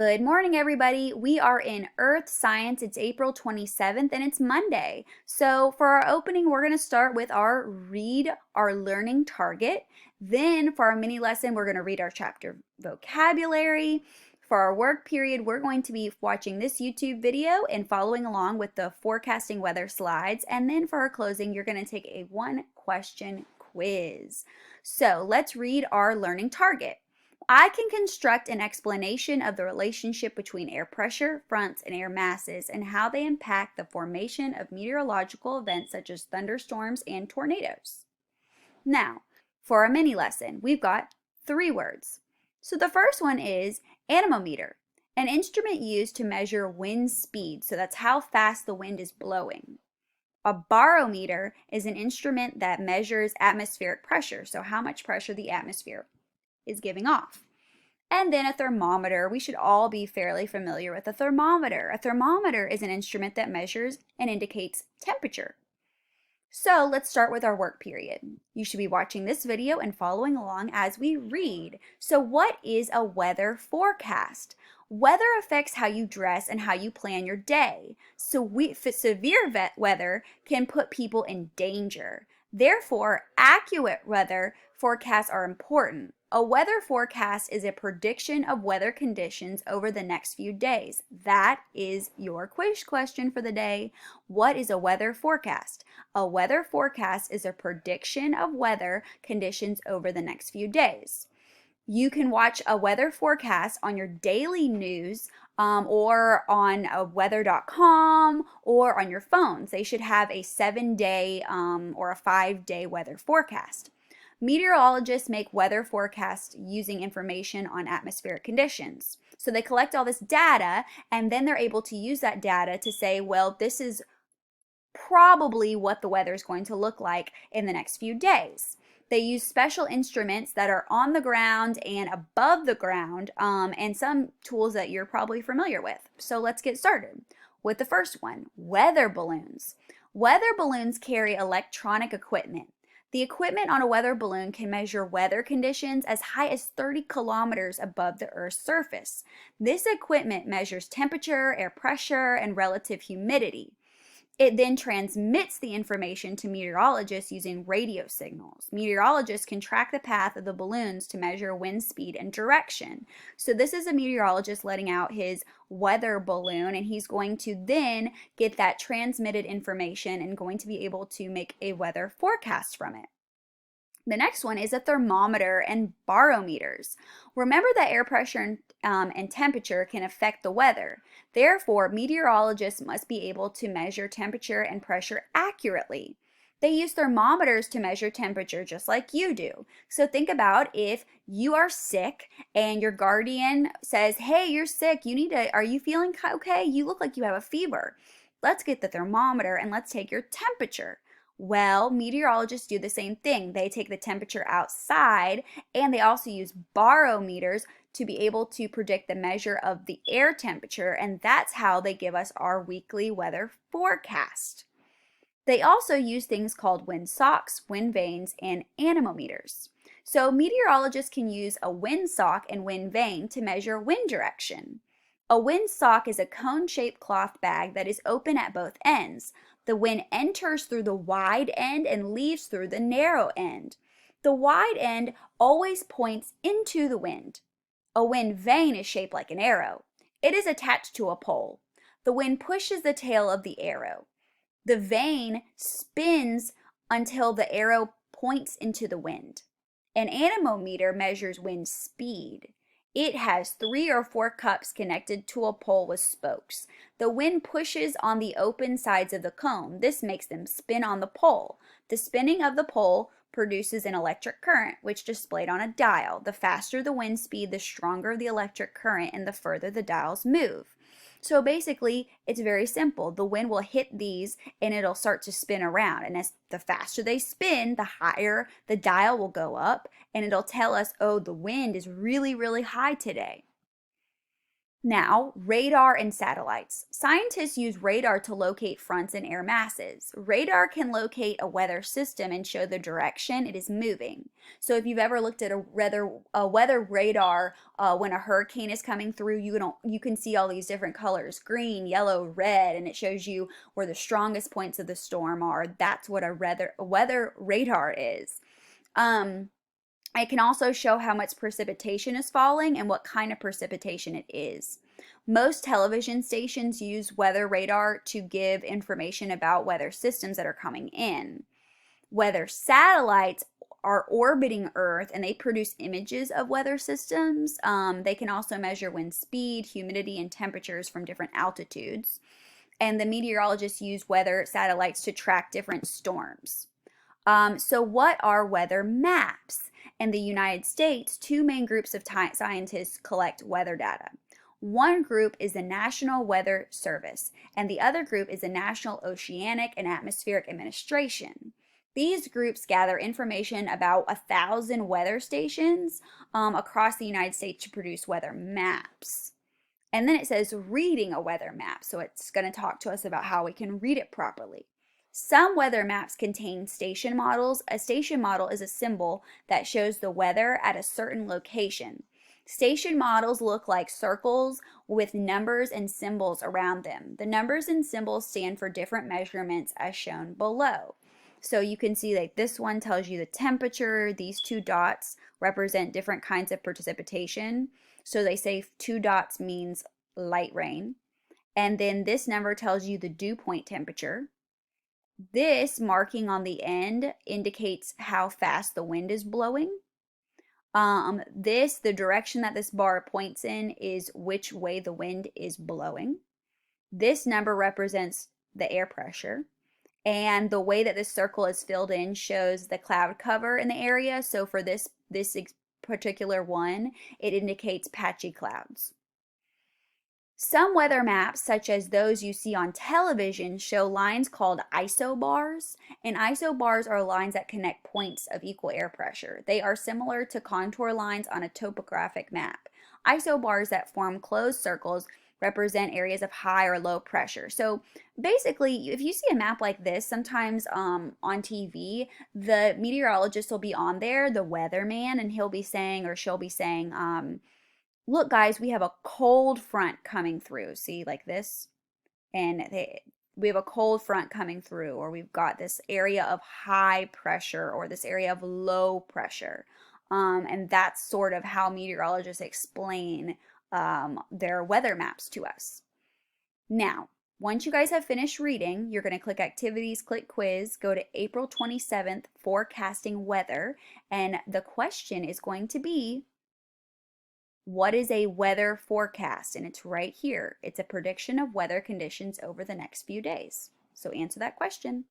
Good morning, everybody. We are in Earth Science. It's April 27th and it's Monday. So for our opening, we're going to start with our read our learning target. Then for our mini lesson, we're going to read our chapter vocabulary. For our work period, we're going to be watching this YouTube video and following along with the forecasting weather slides. And then for our closing, you're going to take a 1-question quiz. So let's read our learning target. I can construct an explanation of the relationship between air pressure, fronts, and air masses and how they impact the formation of meteorological events such as thunderstorms and tornadoes. Now, for our mini lesson, we've got 3 words. So the first one is anemometer, an instrument used to measure wind speed. So that's how fast the wind is blowing. A barometer is an instrument that measures atmospheric pressure. So how much pressure the atmosphere is giving off. And then a thermometer. We should all be fairly familiar with a thermometer. A thermometer is an instrument that measures and indicates temperature. So let's start with our work period. You should be watching this video and following along as we read. So what is a weather forecast? Weather affects how you dress and how you plan your day. So severe weather can put people in danger. Therefore, accurate weather forecasts are important. A weather forecast is a prediction of weather conditions over the next few days. That is your quiz question for the day. What is a weather forecast? A weather forecast is a prediction of weather conditions over the next few days. You can watch a weather forecast on your daily news or on weather.com or on your phones. They should have a 7-day or a 5-day weather forecast. Meteorologists make weather forecasts using information on atmospheric conditions. So they collect all this data and then they're able to use that data to say, well, this is probably what the weather is going to look like in the next few days. They use special instruments that are on the ground and above the ground and some tools that you're probably familiar with. So let's get started with the first one, weather balloons. Weather balloons carry electronic equipment. The equipment on a weather balloon can measure weather conditions as high as 30 kilometers above the Earth's surface. This equipment measures temperature, air pressure, and relative humidity. It then transmits the information to meteorologists using radio signals. Meteorologists can track the path of the balloons to measure wind speed and direction. So this is a meteorologist letting out his weather balloon, and he's going to then get that transmitted information and going to be able to make a weather forecast from it. The next one is a thermometer and barometers. Remember that air pressure and temperature can affect the weather. Therefore, meteorologists must be able to measure temperature and pressure accurately. They use thermometers to measure temperature just like you do. So think about if you are sick and your guardian says, hey, you're sick, are you feeling okay? You look like you have a fever. Let's get the thermometer and let's take your temperature. Well, meteorologists do the same thing. They take the temperature outside and they also use barometers to be able to predict the measure of the air temperature, and that's how they give us our weekly weather forecast. They also use things called wind socks, wind vanes, and anemometers. So meteorologists can use a wind sock and wind vane to measure wind direction. A wind sock is a cone-shaped cloth bag that is open at both ends. The wind enters through the wide end and leaves through the narrow end. The wide end always points into the wind. A wind vane is shaped like an arrow. It is attached to a pole. The wind pushes the tail of the arrow. The vane spins until the arrow points into the wind. An anemometer measures wind speed. It has 3 or 4 cups connected to a pole with spokes. The wind pushes on the open sides of the cone. This makes them spin on the pole. The spinning of the pole produces an electric current, which is displayed on a dial. The faster the wind speed, the stronger the electric current, and the further the dials move. So basically, it's very simple. The wind will hit these and it'll start to spin around. And as the faster they spin, the higher the dial will go up and it'll tell us, oh, the wind is really, really high today. Now, radar and satellites. Scientists use radar to locate fronts and air masses. Radar can locate a weather system and show the direction it is moving. So if you've ever looked at a weather radar when a hurricane is coming through, you can see all these different colors, green, yellow, red, and it shows you where the strongest points of the storm are. That's what a weather radar is. Um, it can also show how much precipitation is falling and what kind of precipitation it is. Most television stations use weather radar to give information about weather systems that are coming in. Weather satellites are orbiting Earth and they produce images of weather systems. They can also measure wind speed, humidity, and temperatures from different altitudes. And the meteorologists use weather satellites to track different storms. So, what are weather maps? In the United States, two main groups of scientists collect weather data. One group is the National Weather Service, and the other group is the National Oceanic and Atmospheric Administration. These groups gather information about 1,000 weather stations across the United States to produce weather maps. And then it says reading a weather map. So it's going to talk to us about how we can read it properly. Some weather maps contain station models. A station model is a symbol that shows the weather at a certain location. Station models look like circles with numbers and symbols around them. The numbers and symbols stand for different measurements as shown below. So you can see like this one tells you the temperature. These two dots represent different kinds of precipitation. So they say 2 dots means light rain. And then this number tells you the dew point temperature. This marking on the end indicates how fast the wind is blowing. The direction that this bar points in is which way the wind is blowing. This number represents the air pressure. And the way that this circle is filled in shows the cloud cover in the area. So for this particular one, it indicates patchy clouds. Some weather maps, such as those you see on television, show lines called isobars, and isobars are lines that connect points of equal air pressure. They are similar to contour lines on a topographic map. Isobars that form closed circles represent areas of high or low pressure. So basically, if you see a map like this, sometimes on TV, the meteorologist will be on there, the weatherman, and he'll be saying or she'll be saying, look, guys, we have a cold front coming through. See, like this? And we have a cold front coming through, or we've got this area of high pressure or this area of low pressure. And that's sort of how meteorologists explain their weather maps to us. Now, once you guys have finished reading, you're going to click Activities, click Quiz, go to April 27th, Forecasting Weather, and the question is going to be, what is a weather forecast? And it's right here. It's a prediction of weather conditions over the next few days. So answer that question.